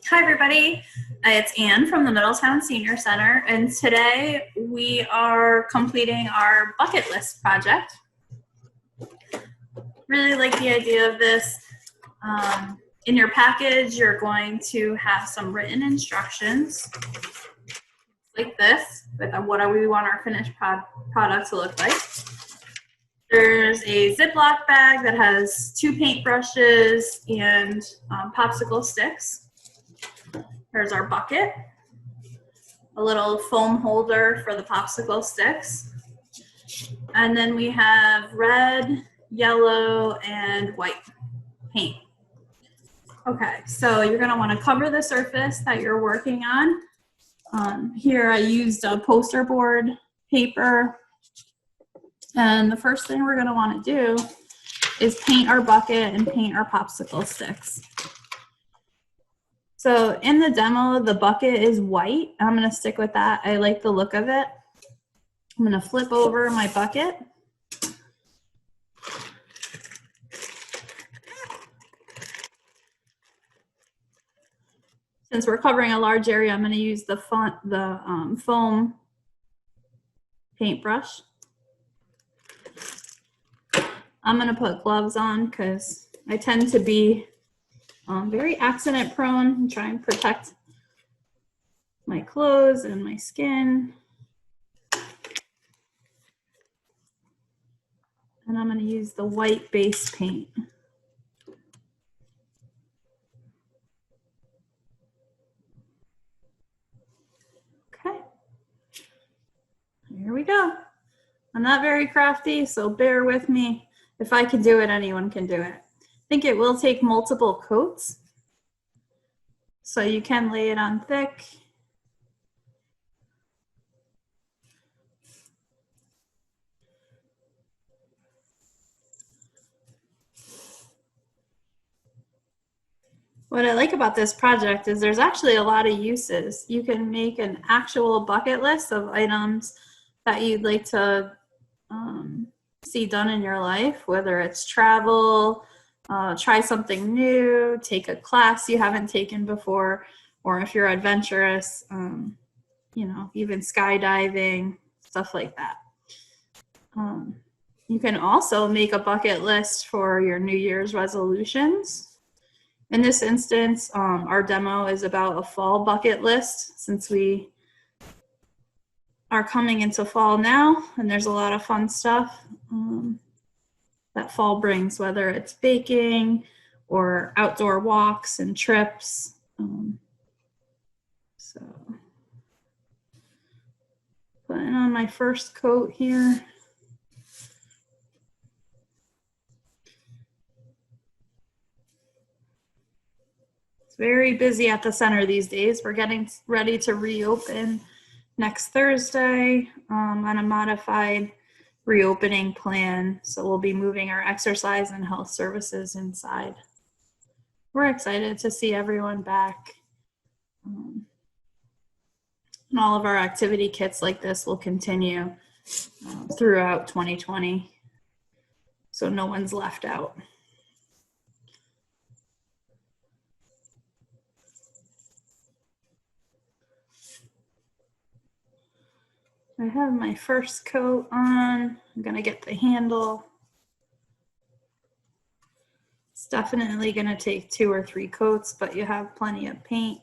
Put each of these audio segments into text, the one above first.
Hi everybody, it's Anne from the Middletown Senior Center, and today we are completing our bucket list project. Really like the idea of this. In your package, you're going to have some written instructions like this with what we want our finished product to look like. There's a Ziploc bag that has 2 paintbrushes and popsicle sticks. There's our bucket, a little foam holder for the popsicle sticks. And then we have red, yellow, and white paint. Okay, so you're gonna wanna cover the surface that you're working on. Here I used a poster board paper. And the first thing we're gonna wanna do is paint our bucket and paint our popsicle sticks. So in the demo, the bucket is white. I'm gonna stick with that. I like the look of it. I'm gonna flip over my bucket. Since we're covering a large area, I'm gonna use the foam paintbrush. I'm gonna put gloves on because I tend to be very accident prone and try and protect my clothes and my skin. And I'm going to use the white base paint. Okay, here we go. I'm not very crafty, so bear with me. If I can do it, anyone can do it. I think it will take multiple coats, so you can lay it on thick. What I like about this project is there's actually a lot of uses. You can make an actual bucket list of items that you'd like to see done in your life, whether it's travel, try something new, take a class you haven't taken before, or if you're adventurous, you know, even skydiving, stuff like that. You can also make a bucket list for your New Year's resolutions. In this instance, our demo is about a fall bucket list since we are coming into fall now, and there's a lot of fun stuff that fall brings, whether it's baking or outdoor walks and trips. So putting on my first coat here. It's very busy at the center these days. We're getting ready to reopen next Thursday on a modified reopening plan. So we'll be moving our exercise and health services inside. We're excited to see everyone back. And all of our activity kits like this will continue throughout 2020. So no one's left out. I have my first coat on. I'm gonna get the handle. It's definitely gonna take 2 or 3 coats, but you have plenty of paint.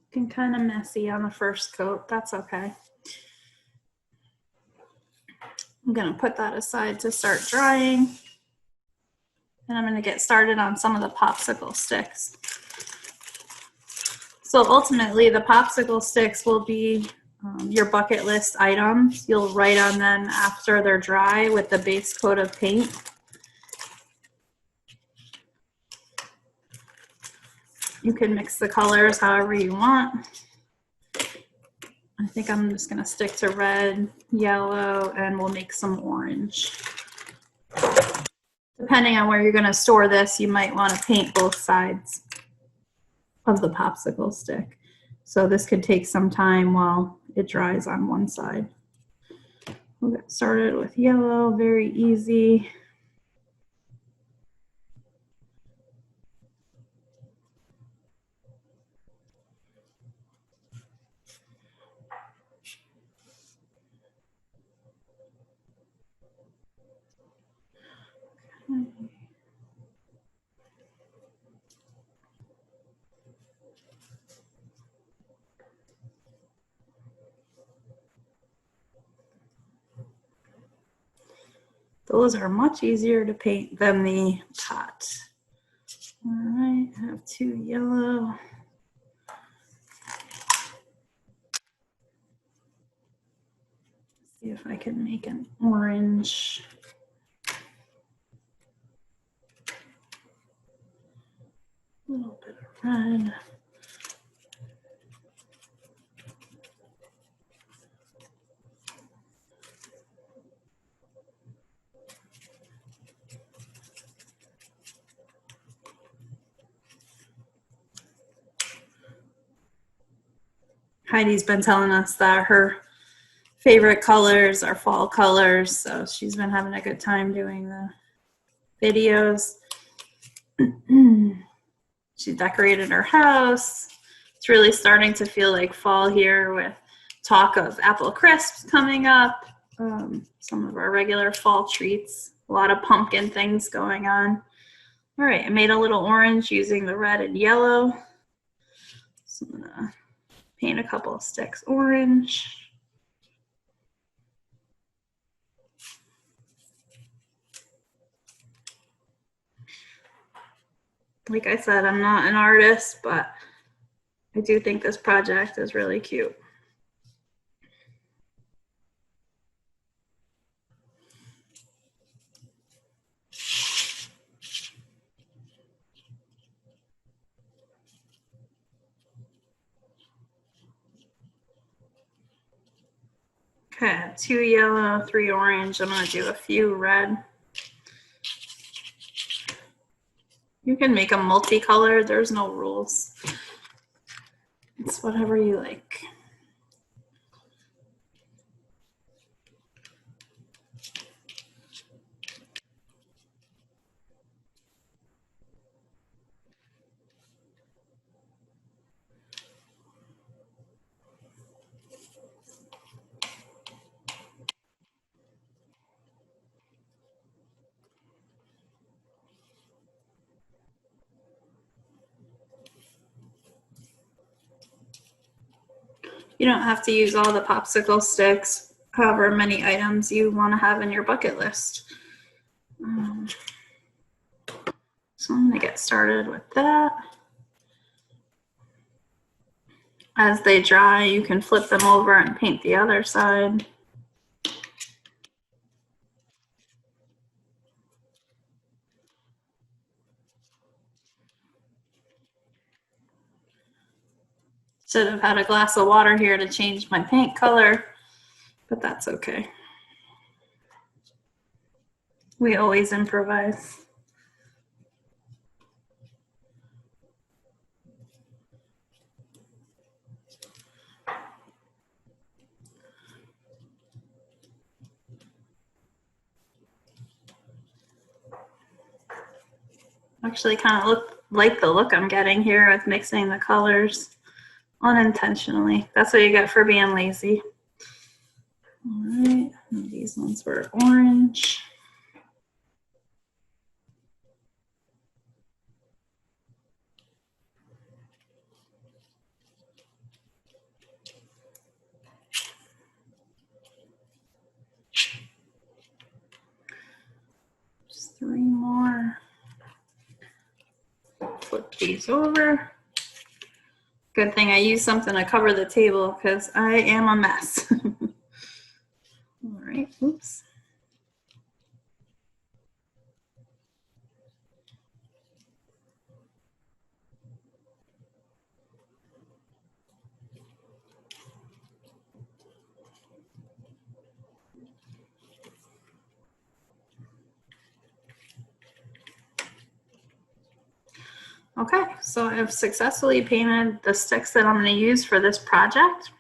Looking kind of messy on the first coat, that's okay. I'm gonna put that aside to start drying. And I'm gonna get started on some of the popsicle sticks. So ultimately the popsicle sticks will be your bucket list items. You'll write on them after they're dry with the base coat of paint. You can mix the colors however you want. I think I'm just gonna stick to red, yellow, and we'll make some orange. Depending on where you're gonna store this, you might wanna paint both sides of the popsicle stick. So this could take some time while it dries on one side. We'll get started with yellow, very easy. Those are much easier to paint than the pot. All right, I have 2 yellow. See if I can make an orange. A little bit of red. Heidi's been telling us that her favorite colors are fall colors, so she's been having a good time doing the videos. She decorated her house. It's really starting to feel like fall here with talk of apple crisps coming up, some of our regular fall treats, a lot of pumpkin things going on. All right, I made a little orange using the red and yellow. So I'm gonna paint a couple of sticks orange. Like I said, I'm not an artist, but I do think this project is really cute. Okay, 2 yellow, 3 orange. I'm gonna do a few red. You can make them multicolored, there's no rules. It's whatever you like. You don't have to use all the popsicle sticks, however many items you want to have in your bucket list. So I'm going to get started with that. As they dry, you can flip them over and paint the other side. Should have had a glass of water here to change my paint color, but that's okay. We always improvise. Actually kind of like the look I'm getting here with mixing the colors unintentionally. That's what you get for being lazy. All right, and these ones were orange. Just 3 more. Flip these over. Good thing I used something to cover the table because I am a mess. All right, oops. Okay, so I've successfully painted the sticks that I'm going to use for this project.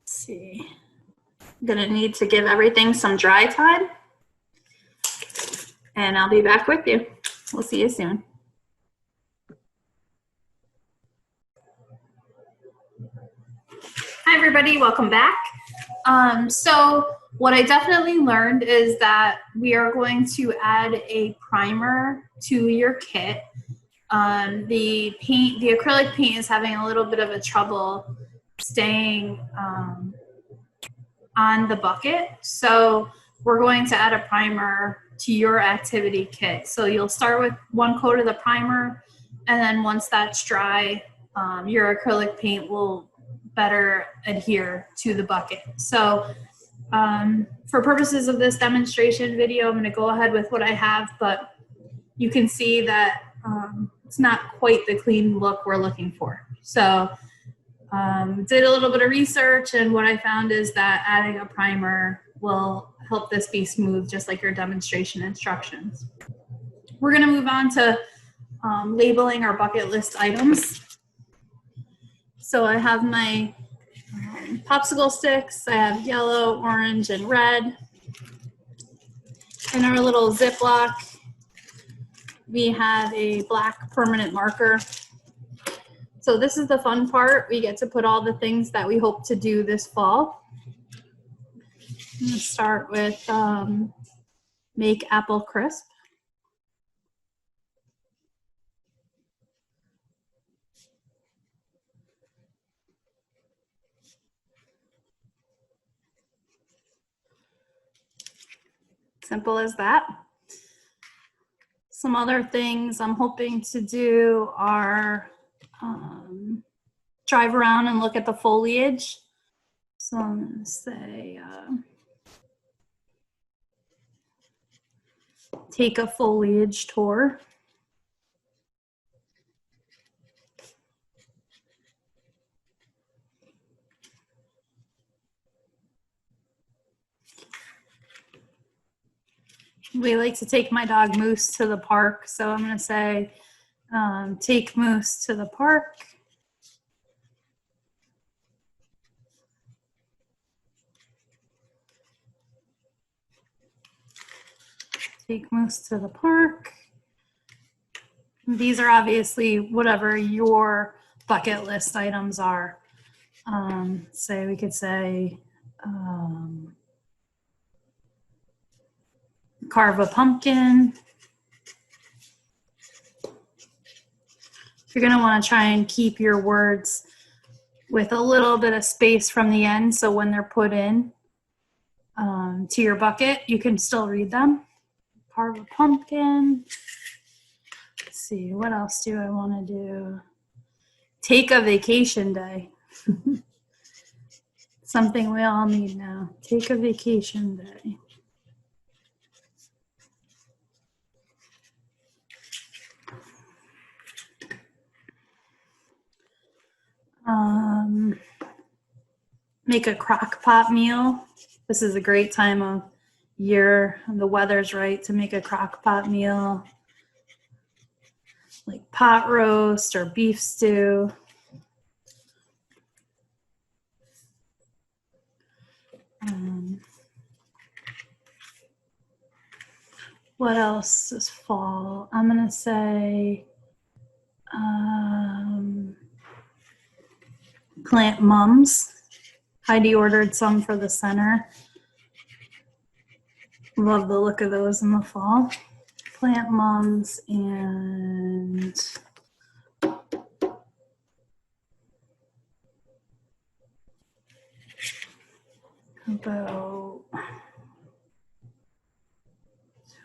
Let's see. I'm going to need to give everything some dry time. And I'll be back with you. We'll see you soon. Hi, everybody. Welcome back. So what I definitely learned is that we are going to add a primer to your kit. The acrylic paint is having a little bit of a trouble staying on the bucket. So we're going to add a primer to your activity kit. So you'll start with one coat of the primer, and then once that's dry, your acrylic paint will better adhere to the bucket. So for purposes of this demonstration video, I'm going to go ahead with what I have, but you can see that it's not quite the clean look we're looking for. So did a little bit of research, and what I found is that adding a primer will help this be smooth, just like your demonstration instructions. We're going to move on to labeling our bucket list items. So I have my popsicle sticks. I have yellow, orange, and red. In our little Ziploc, we have a black permanent marker. So this is the fun part. We get to put all the things that we hope to do this fall. I'm going to start with make apple crisp. Simple as that. Some other things I'm hoping to do are drive around and look at the foliage. So I'm going to say take a foliage tour. We like to take my dog Moose to the park, so I'm going to say take Moose to the park. Take Moose to the park. These are obviously whatever your bucket list items are. So we could say carve a pumpkin. You're going to want to try and keep your words with a little bit of space from the end, so when they're put in to your bucket, you can still read them. Carve a pumpkin. Let's see, what else do I want to do? Take a vacation day. Something we all need now. Take a vacation day. Make a crock pot meal. This is a great time of year. The weather's right to make a crock pot meal, like pot roast or beef stew. What else is fall? I'm gonna say plant mums. Heidi ordered some for the center. Love the look of those in the fall. Plant mums and about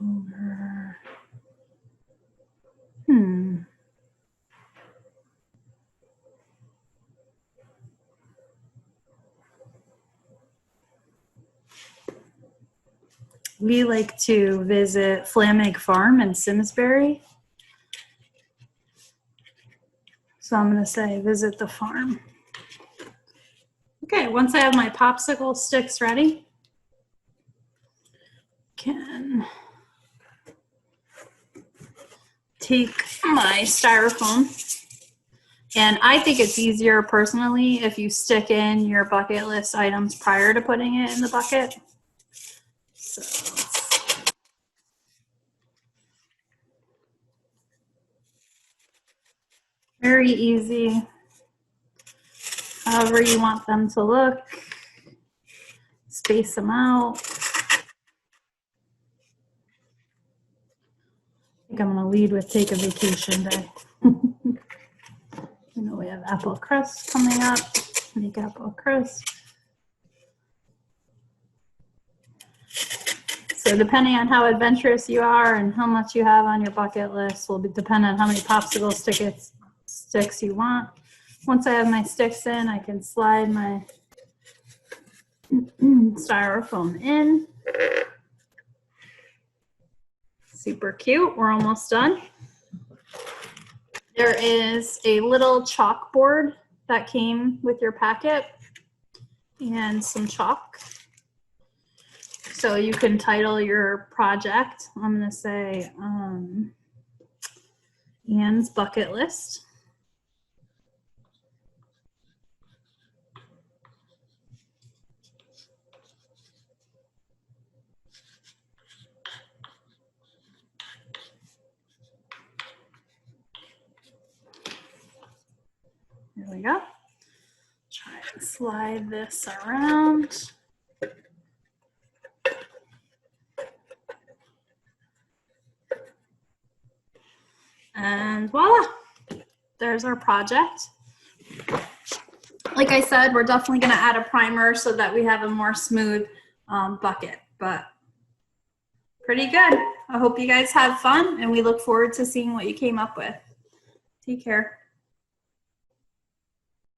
October. We like to visit Flamig Farm in Simsbury. So I'm going to say visit the farm. Okay, once I have my popsicle sticks ready, can take my styrofoam, and I think it's easier personally if you stick in your bucket list items prior to putting it in the bucket. So very easy. However you want them to look, space them out. I think I'm gonna lead with take a vacation day. You know, we have apple crust coming up. Make apple crust. So depending on how adventurous you are and how much you have on your bucket list will depend on how many popsicle sticks you want. Once I have my sticks in, I can slide my styrofoam in. Super cute. We're almost done. There is a little chalkboard that came with your packet and some chalk. So you can title your project. I'm going to say Anne's bucket list. There we go. Try and slide this around. And voila, there's our project. Like I said, we're definitely going to add a primer so that we have a more smooth bucket, but pretty good. I hope you guys have fun, and we look forward to seeing what you came up with. Take care.